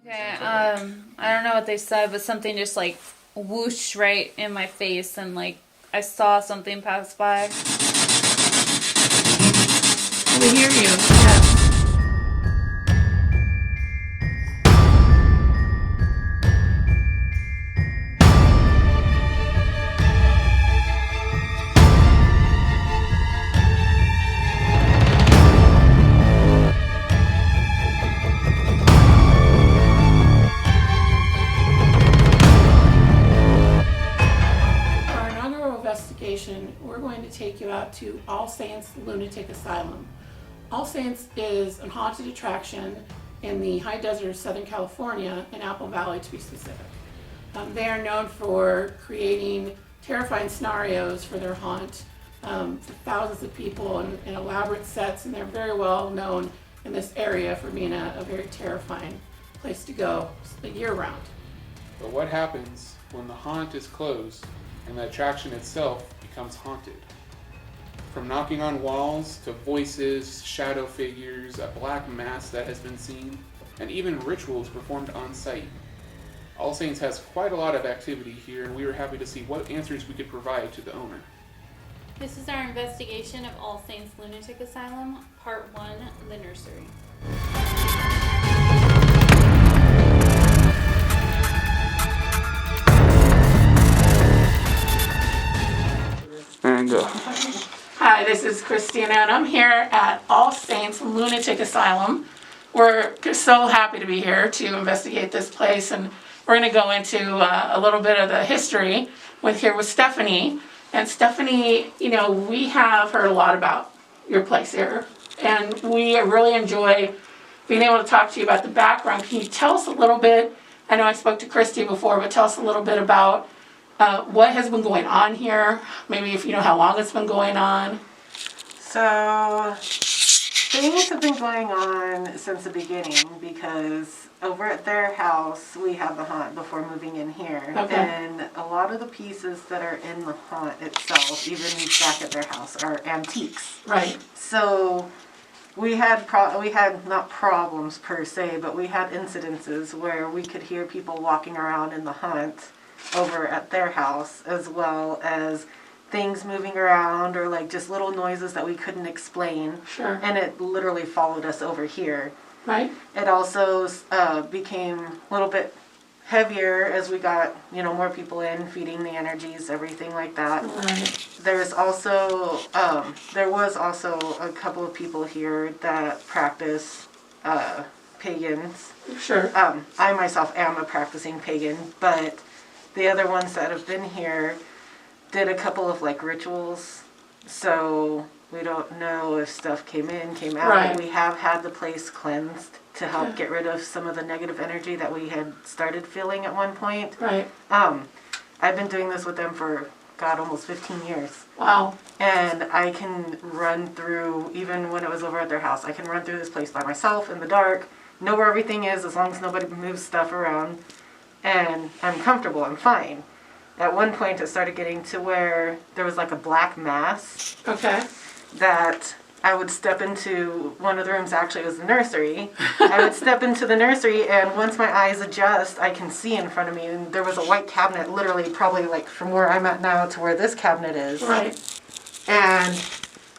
Okay, I don't know what they said, but something just like whoosh right in my face, and like I saw something pass by. We hear you. Yes. We're going to take you out to All Saints Lunatic Asylum. All Saints is a haunted attraction in the high desert of Southern California, in Apple Valley to be specific. They are known for creating terrifying scenarios for their haunt for thousands of people in elaborate sets, and they're very well known in this area for being a very terrifying place to go year round. But what happens when the haunt is closed and the attraction itself becomes haunted? From knocking on walls to voices, shadow figures, a black mass that has been seen, and even rituals performed on site. All Saints has quite a lot of activity here, and we were happy to see what answers we could provide to the owner. This is our investigation of All Saints Lunatic Asylum, Part 1, The Nursery. And Hi, this is Christina, and I'm here at All Saints Lunatic Asylum. We're so happy to be here to investigate this place, and we're going to go into a little bit of the history with Stephanie. And Stephanie, we have heard a lot about your place here, and we really enjoy being able to talk to you about the background. Can you tell us a little bit? I know I spoke to Christy before, but tell us a little bit about what has been going on here, maybe if you know how long it's been going on. So, things have been going on since the beginning, because over at their house we had the haunt before moving in here. Okay. And a lot of the pieces that are in the haunt itself, even back at their house, are antiques. Right. So we had not problems per se, but we had incidences where we could hear people walking around in the haunt over at their house, as well as things moving around, or like just little noises that we couldn't explain. Sure. And it literally followed us over here. Right. It also became a little bit heavier as we got, more people in, feeding the energies, everything like that. Right. There was also a couple of people here that practice pagans. Sure. I myself am a practicing pagan, but the other ones that have been here did a couple of rituals. So we don't know if stuff came in, came out. Right. We have had the place cleansed to help get rid of some of the negative energy that we had started feeling at one point. Right. I've been doing this with them for, almost 15 years. Wow. And I can run through, even when it was over at their house, I can run through this place by myself in the dark, know where everything is as long as nobody moves stuff around, and I'm comfortable, I'm fine. At one point it started getting to where there was a black mass. Okay. That I would step into. One of the rooms actually was the nursery. I would step into the nursery, and once my eyes adjust, I can see in front of me, and there was a white cabinet, literally probably from where I'm at now to where this cabinet is. Right. And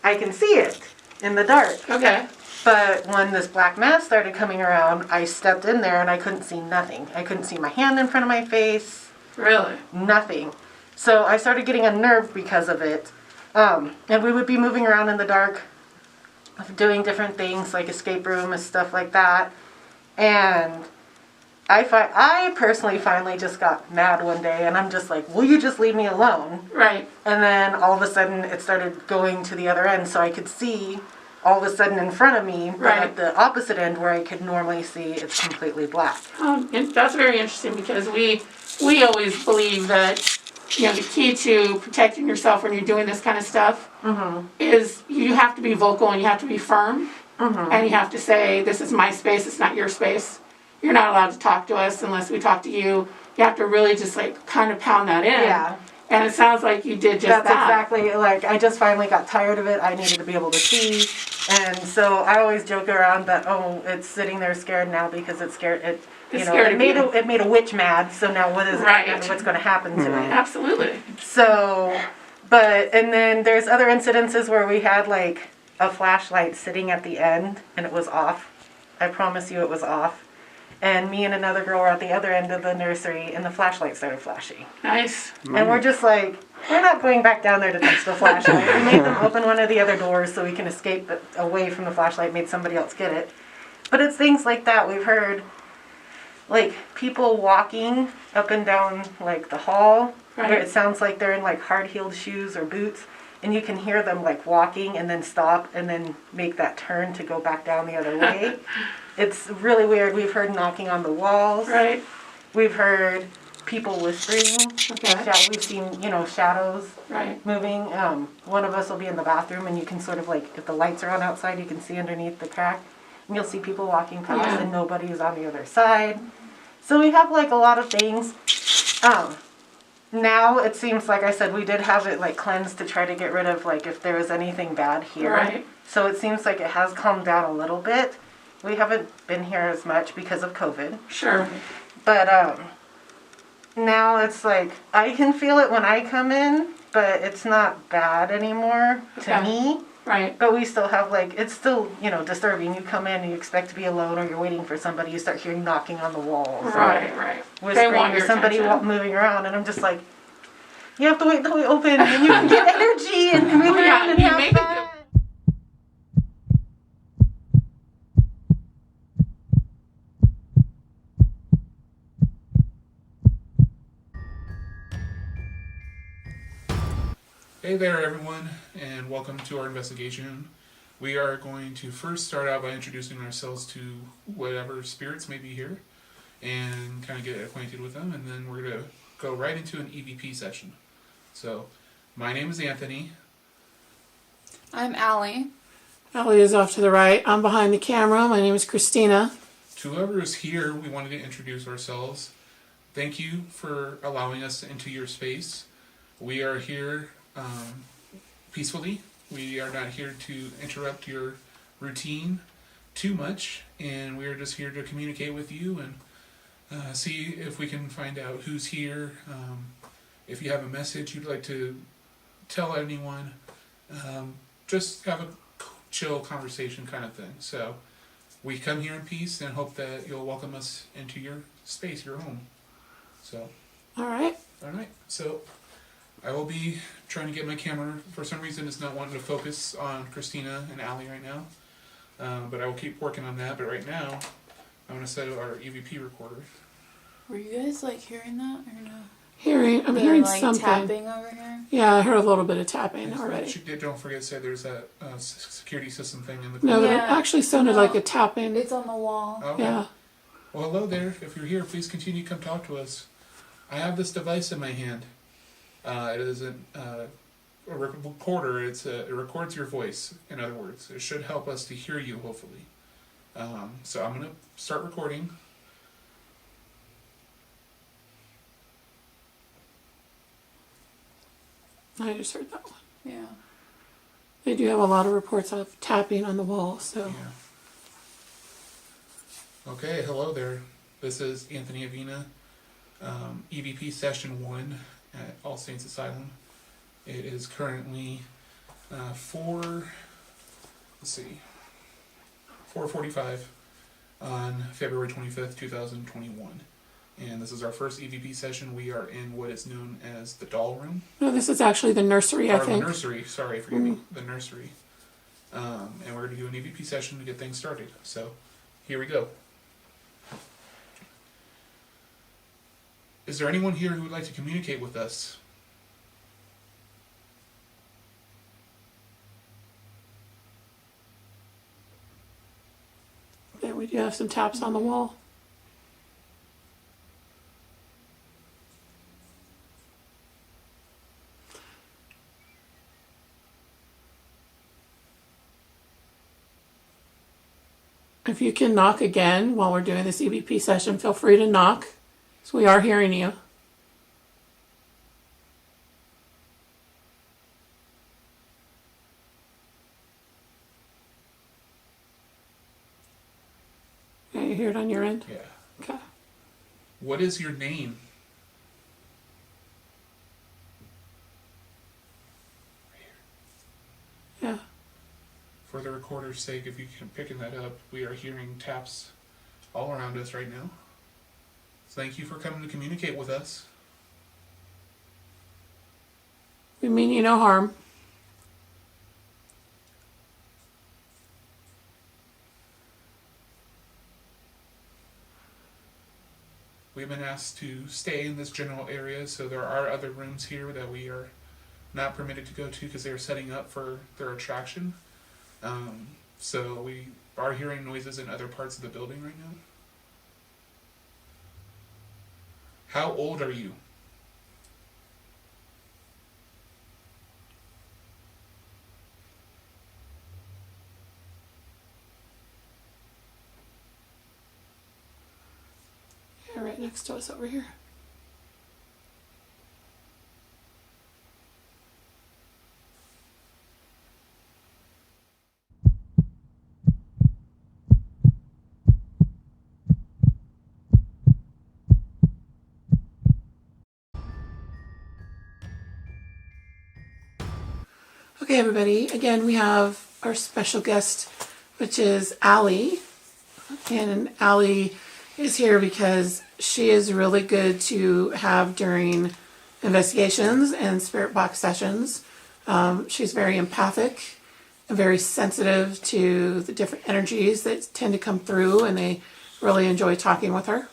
I can see it in the dark. Okay. But when this black mass started coming around, I stepped in there and I couldn't see nothing. I couldn't see my hand in front of my face. Really? Nothing. So I started getting unnerved because of it. And we would be moving around in the dark, doing different things like escape room and stuff like that. And I personally finally just got mad one day, and I'm just like, will you just leave me alone? Right. And then all of a sudden it started going to the other end, so I could see all of a sudden in front of me, but right. At the opposite end where I could normally see, it's completely black. That's very interesting, because we always believe that the key to protecting yourself when you're doing this kind of stuff is you have to be vocal and you have to be firm, and you have to say, this is my space, it's not your space. You're not allowed to talk to us unless we talk to you. You have to really just kind of pound that in. Yeah. And it sounds like you did just That's that. exactly, I just finally got tired of it. I needed to be able to see. And so I always joke around that, it's sitting there scared now because it's scared. It you know, scared you. it made a witch mad. So now what is Right. what's going to happen to it? Absolutely. So, and then there's other incidences where we had like a flashlight sitting at the end and it was off. I promise you it was off. And me and another girl were at the other end of the nursery and the flashlight started flashing. Nice. And we're just like, we're not going back down there to touch the flashlight. We made them open one of the other doors so we can escape away from the flashlight, made somebody else get it. But it's things like that. We've heard like people walking up and down like the hall. Right. Where it sounds like they're in like hard-heeled shoes or boots. And you can hear them like walking and then stop and then make that turn to go back down the other way. It's really weird. We've heard knocking on the walls. Right. We've heard people whispering. Okay. We've seen, shadows Right. moving. One of us will be in the bathroom and you can sort of like, if the lights are on outside, you can see underneath the crack. And you'll see people walking past Yeah. and nobody is on the other side. So we have like a lot of things. Now it seems, like I said, we did have it like cleansed to try to get rid of like if there was anything bad here. Right. So it seems like it has calmed down a little bit. We haven't been here as much because of COVID. Sure. But now it's like I can feel it when I come in, but it's not bad anymore to Okay. me. Right. But we still have like, it's still, disturbing. You come in and you expect to be alone or you're waiting for somebody, you start hearing knocking on the walls. Right. Right. They Whispering want or your somebody attention. moving around and I'm just like, you have to wait until we open and you can get energy and move Yeah, around and you have make it fun. Hey there, everyone, and welcome to our investigation. We are going to first start out by introducing ourselves to whatever spirits may be here and kind of get acquainted with them, and then we're going to go right into an EVP session. So, my name is Anthony. I'm Allie. Ellie is off to the right. I'm behind the camera. My name is Christina. To whoever is here, we wanted to introduce ourselves. Thank you for allowing us into your space. We are here peacefully. We are not here to interrupt your routine too much, and we are just here to communicate with you and see if we can find out who's here. If you have a message you'd like to tell anyone, just have a chill conversation kind of thing. So we come here in peace and hope that you'll welcome us into your space, your home. So, All right. all right. So I will be trying to get my camera. For some reason, it's not wanting to focus on Christina and Allie right now. But I will keep working on that. But right now, I'm going to set our EVP recorder. Were you guys like hearing that or no? I'm They're, hearing like something. tapping over here. Yeah, I heard a little bit of tapping already. Don't forget to say there's that security system thing in the No, corner. but it Yeah. actually sounded No. like a tapping. It's on the wall. Okay. Yeah. Well, hello there. If you're here, please continue to come talk to us. I have this device in my hand. It is a recorder. It records your voice. In other words, it should help us to hear you. Hopefully. So I'm gonna start recording. I just heard that one. Yeah. They do have a lot of reports of tapping on the wall, so. Yeah. Okay, hello there. This is Anthony Avina, EVP Session 1 at All Saints Asylum. It is currently 4:45 on February 25th, 2021. And this is our first EVP session. We are in what is known as the doll room. No, this is actually the nursery, I Or the think. nursery, sorry, forgive me. The nursery. And we're going to do an EVP session to get things started. So, here we go. Is there anyone here who would like to communicate with us? Yeah, we do have some taps on the wall. If you can knock again while we're doing this EVP session, feel free to knock. So we are hearing you. Okay, you hear it on your end? Yeah. Okay. What is your name? Yeah. For the recorder's sake, if you can picking that up, we are hearing taps all around us right now. Thank you for coming to communicate with us. We mean you no harm. We've been asked to stay in this general area, so there are other rooms here that we are not permitted to go to because they are setting up for their attraction. So we are hearing noises in other parts of the building right now. How old are you? Yeah, right next to us over here. Okay, everybody. Again, we have our special guest, which is Allie. And Allie is here because she is really good to have during investigations and spirit box sessions. She's very empathic and very sensitive to the different energies that tend to come through, and they really enjoy talking with her.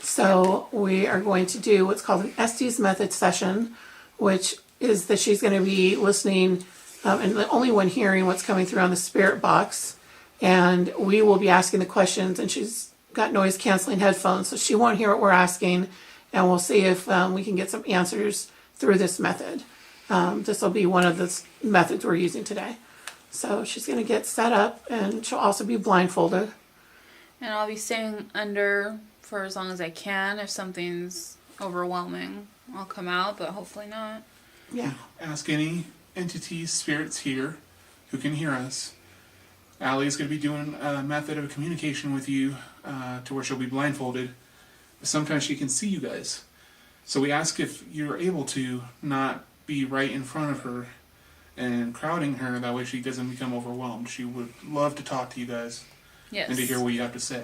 So we are going to do what's called an Estes Method session, which is that she's going to be listening and the only one hearing what's coming through on the spirit box. And we will be asking the questions, and she's got noise canceling headphones, so she won't hear what we're asking, and we'll see if we can get some answers through this method. This will be one of the methods we're using today. So she's going to get set up, and she'll also be blindfolded. And I'll be staying under for as long as I can. If something's overwhelming, I'll come out, but hopefully not. Yeah. Ask any entities, spirits here who can hear us. Allie is going to be doing a method of communication with you to where she'll be blindfolded. Sometimes she can see you guys. So we ask if you're able to not be right in front of her and crowding her. That way she doesn't become overwhelmed. She would love to talk to you guys. Yes. And to hear what you have to say.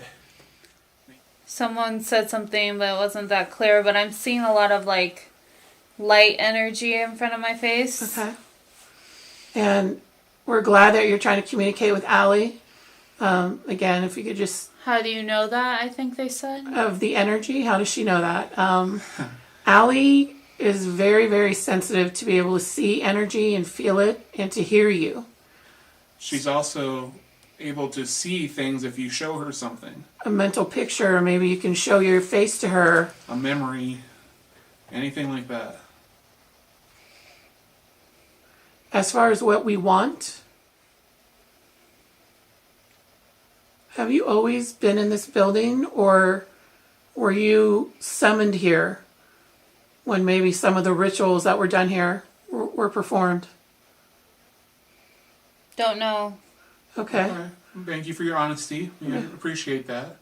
Someone said something, but it wasn't that clear. But I'm seeing a lot of like light energy in front of my face. Okay. And we're glad that you're trying to communicate with Allie. Again, if you could just... How do you know that? I think they said. Of the energy, how does she know that? Allie is very, very sensitive to be able to see energy and feel it and to hear you. She's also able to see things if you show her something. A mental picture, or maybe you can show your face to her. A memory, anything like that. As far as what we want, have you always been in this building, or were you summoned here when maybe some of the rituals that were done here were performed? Don't know. Okay. Okay. Thank you for your honesty. We appreciate that.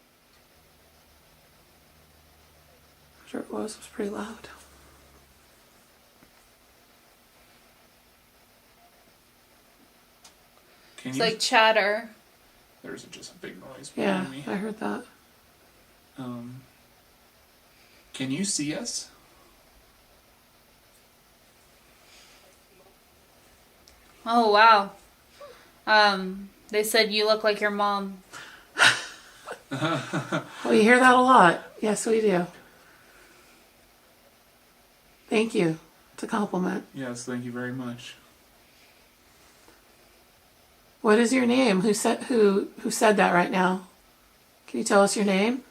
Sure it was. It was pretty loud. Can It's you? like chatter. There's just a big noise Yeah, behind me. I heard that. Can you see us? Oh wow. They said you look like your mom. Well, you hear that a lot. Yes, we do. Thank you. It's a compliment. Yes, thank you very much. What is your name? Who said that right now? Can you tell us your name?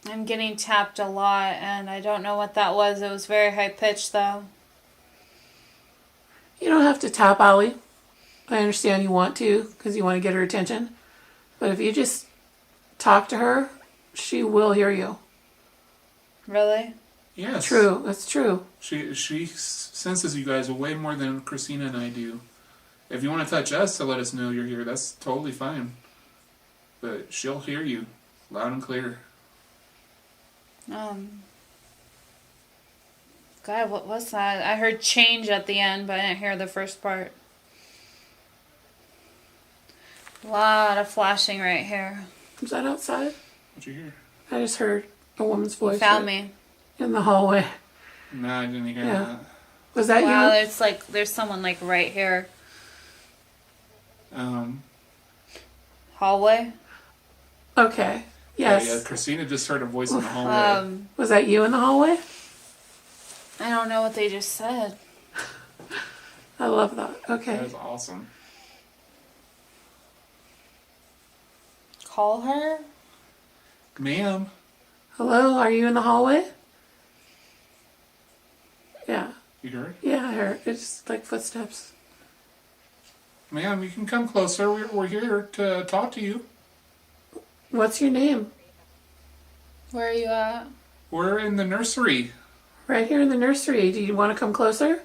I'm getting tapped a lot, and I don't know what that was. It was very high pitched, though. You don't have to tap Allie. I understand you want to because you want to get her attention. But if you just talk to her, she will hear you. Really? Yes. True. That's true. She senses you guys way more than Christina and I do. If you want to touch us to let us know you're here, that's totally fine. But she'll hear you loud and clear. God, what was that? I heard change at the end, but I didn't hear the first part. A lot of flashing right here. Was that outside? What'd you hear? I just heard a woman's You voice found me. in the hallway. No, I didn't hear Yeah. that. Was that Wow, you? there's someone like right here. Um, Okay. Hallway. Yes. yeah, Christina just heard a voice in the hallway. Was that you in the hallway? I don't know what they just said. I love that. Okay. That was awesome. Call her? Ma'am, Hello, are you in the hallway? Yeah. you heard? Yeah, I heard. It's like footsteps. Ma'am, you can come closer. We're here to talk to you. What's your name? Where are you at? We're in the nursery. Right here in the nursery. Do you want to come closer?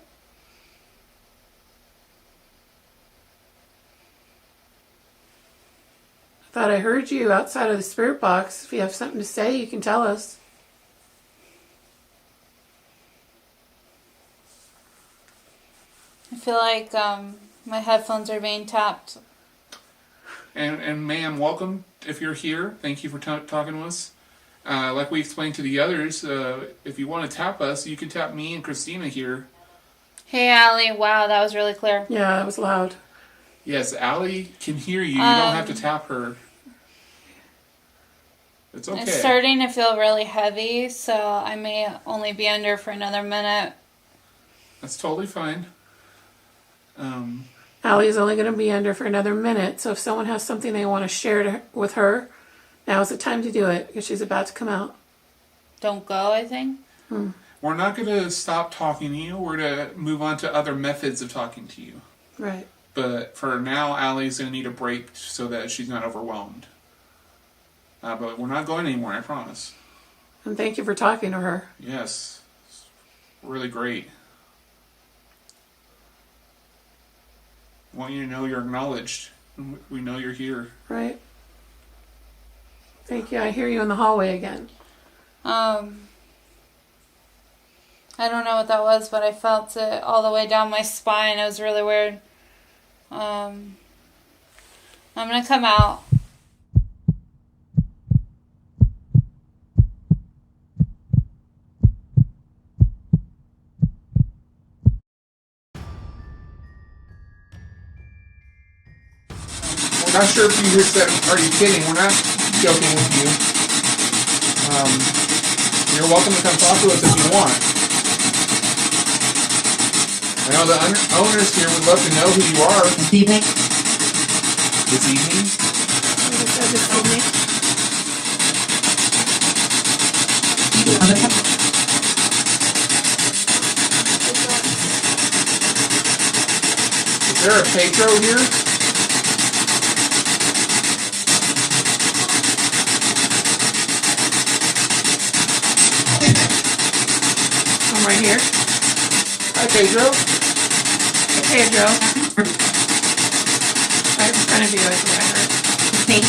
I thought I heard you outside of the spirit box. If you have something to say, you can tell us. I feel like my headphones are being tapped. And ma'am, welcome if you're here. Thank you for talking to us. Like we explained to the others, if you want to tap us, you can tap me and Christina here. Hey, Allie. Wow, that was really clear. Yeah, that was loud. Yes, Allie can hear you. You don't have to tap her. It's okay. It's starting to feel really heavy, so I may only be under for another minute. That's totally fine. Allie's only going to be under for another minute, so if someone has something they want to share with her, now is the time to do it, because she's about to come out. Don't go, I think. We're not going to stop talking to you. We're going to move on to other methods of talking to you. Right. But for now, Allie's going to need a break so that she's not overwhelmed. But we're not going anymore, I promise. And thank you for talking to her. Yes. It's really great. I want you to know you're acknowledged. We know you're here. Right. Thank you. I hear you in the hallway again. I don't know what that was, but I felt it all the way down my spine. It was really weird. I'm gonna come out. We're not sure if you just said, are you kidding? We're not joking with you. You're welcome to come talk to us if you want. I know the owners here would love to know who you are. This evening. This evening? Is there a Pedro here? I'm right here. Hi, Pedro. Hey, Pedro. Right in front of you is what I heard. Me.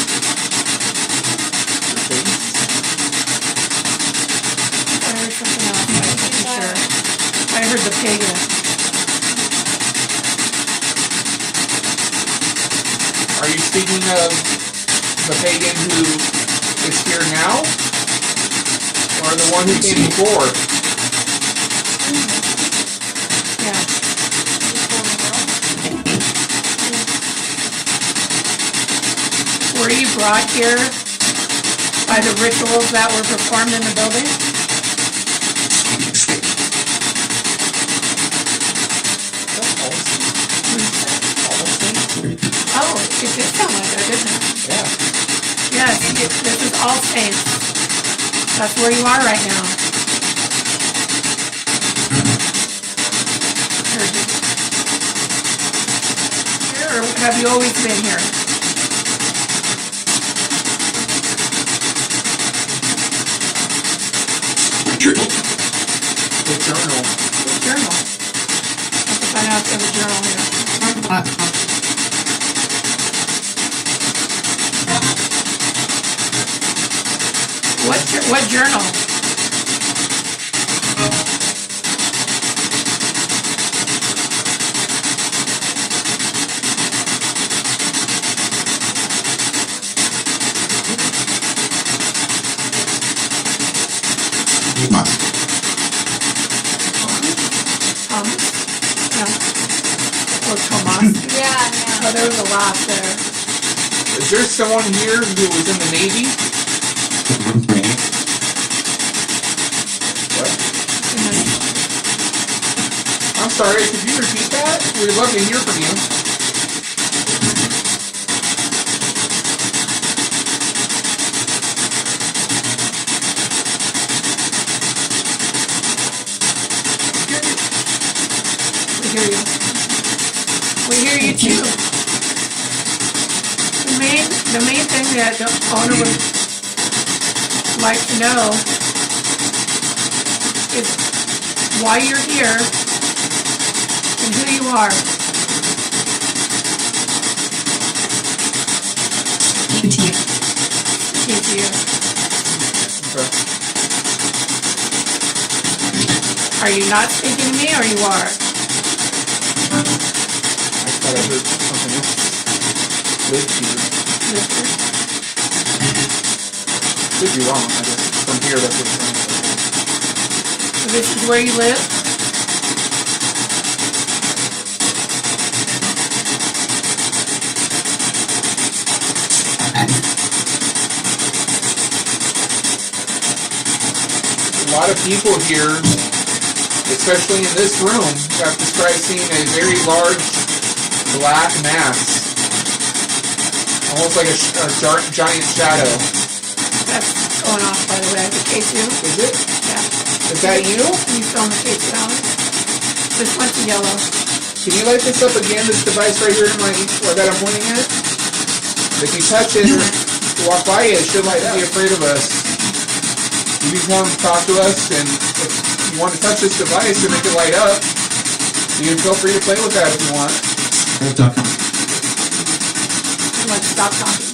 I heard something else. I wasn't sure. I heard the pagan. Are you speaking of the pagan who is here now? Or the one who came before? Yeah. Were you brought here by the rituals that were performed in the building? Oh, it did sound like that, didn't it? Yeah. Yes, this is All Saints. That's where you are right now. Here, or have you always been here? The journal. Journal. Let's find out if there's a journal here. What journal? Thomas? Yeah. Or Thomas? Yeah, Oh, there was a lot there. Is there someone here who was in the Navy? What? I'm sorry, could you repeat that? We'd love to hear from you. We hear you. We hear you too. The main thing that the owner would like to know is why you're here and who you are. Speaking to you. Okay. Are you not speaking to me or you are? I thought I heard something else. Live here. Could be wrong. I just, from here, that's what it's saying. So this is where you live? A lot of people here, especially in this room, have described seeing a very large black mass. Almost like a giant shadow. That's going off, by the way. The K2. Is it? Yeah. Is that you? Can you film the K2 out? This one's yellow. Can you light this up again, this device right here that I'm pointing at? If you touch it or walk by it, it should be afraid of us. You can come talk to us, and if you want to touch this device and make it light up, you can feel free to play with that if you want. Let's stop talking.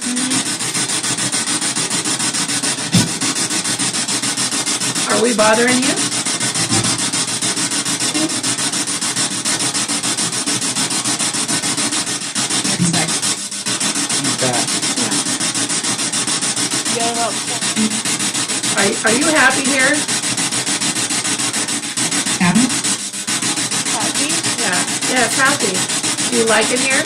Are we bothering you? Are you happy here? Happy? Happy? Yeah, it's happy. Do you like it here?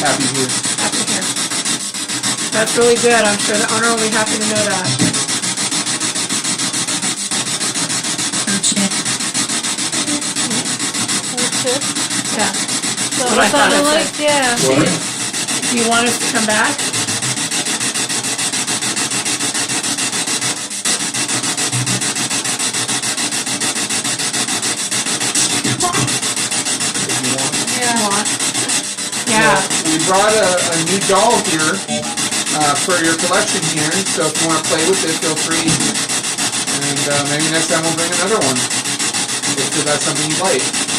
Happy here. Happy here. That's really good. I'm sure the owner will be happy to know that. Yeah. So What I what thought it it like? said. Yeah. What? Do you want us to come back? If you want. Yeah. We brought a new doll here for your collection here, so if you want to play with it, feel free. And maybe next time we'll bring another one, if that's something you like.